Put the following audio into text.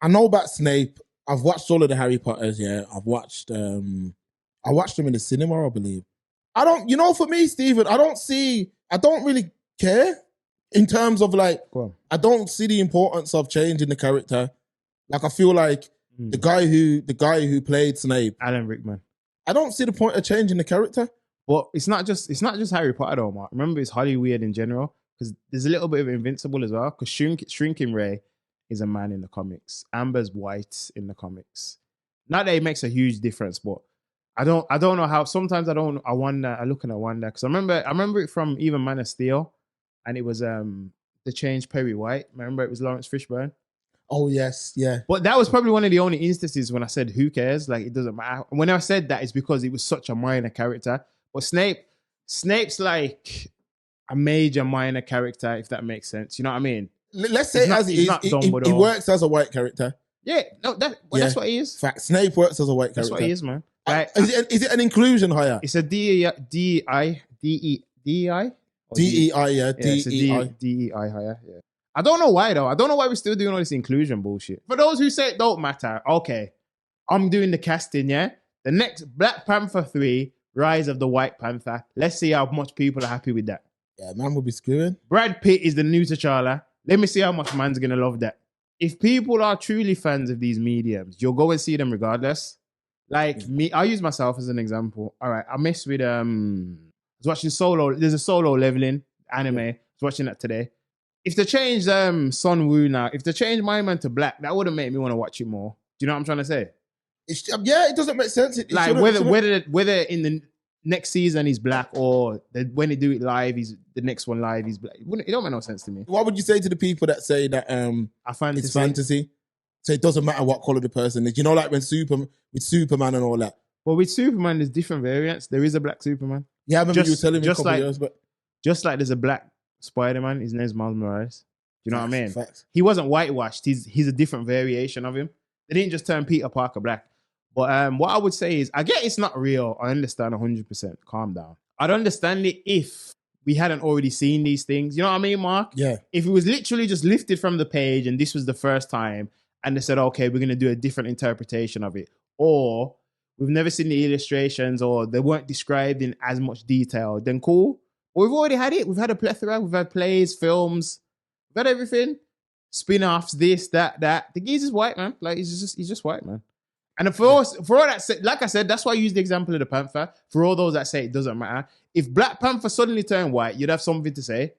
I know about Snape. I've watched all of the Harry Potters. Yeah, I watched them in the cinema, I believe. I don't, for me, Stephen, I don't really care in terms of like, Go on. I don't see the importance of changing the character. Like, I feel like the guy who played Snape, Alan Rickman. I don't see the point of changing the character. But it's not just Harry Potter though, Mark. Remember, it's Hollywood in general because there's a little bit of Invincible as well. Because Shrinking Ray is a man in the comics. Amber's white in the comics. Not that it makes a huge difference, but I don't know how. Sometimes I wonder. I look and I wonder because I remember it from even Man of Steel, and it was the change Perry White. Remember it was Lawrence Fishburne. Oh yes, yeah. But that was probably one of the only instances when I said, "Who cares?" Like it doesn't matter. And when I said that, it's because it was such a minor character. But Snape's like a major minor character, if that makes sense. You know what I mean? Let's say as he works as a white character. Yeah, no, that's what he is. Fact, Snape works as a white character. That's what he is, man. Like, is it an inclusion hire? It's a DEI, yeah. DEI hire, yeah. I don't know why though. I don't know why we're still doing all this inclusion bullshit. For those who say it don't matter, okay, I'm doing the casting, yeah? The next Black Panther 3, Rise of the White Panther. Let's see how much people are happy with that. Yeah, man will be screwing. Brad Pitt is the new T'Challa. Let me see how much man's gonna love that. If people are truly fans of these mediums, you'll go and see them regardless. Like me, I'll use myself as an example. All right, I mess with I was watching Solo. There's a Solo Leveling anime. I was watching that today. If they change Sun Woo now, if they change my man to black, that wouldn't make me want to watch it more. Do you know what I'm trying to say? It doesn't make sense. Like whether in the next season he's black or when they do it live, he's the next one live, he's black. It don't make no sense to me. What would you say to the people that say that it's fantasy? So it doesn't matter what color the person is. You know, like with Superman and all that. Well, with Superman, there's different variants. There is a black Superman. Yeah, I remember you were telling me a couple of years, but just like there's a black Spider-Man, his name's Miles Morales. Do you know what I mean? Facts. He wasn't whitewashed. He's a different variation of him. They didn't just turn Peter Parker black. But what I would say is, I get it's not real. I understand 100%. Calm down. I'd understand it if we hadn't already seen these things. You know what I mean, Mark? Yeah. If it was literally just lifted from the page and this was the first time and they said, okay, we're going to do a different interpretation of it. Or we've never seen the illustrations or they weren't described in as much detail, then cool. But we've already had it. We've had a plethora. We've had plays, films. We've had everything. Spin-offs, this, that. The geezer's white, man. Like, he's just white, man. And for all that, like I said, that's why I use the example of the Panther. For all those that say it doesn't matter, if Black Panther suddenly turned white, you'd have something to say.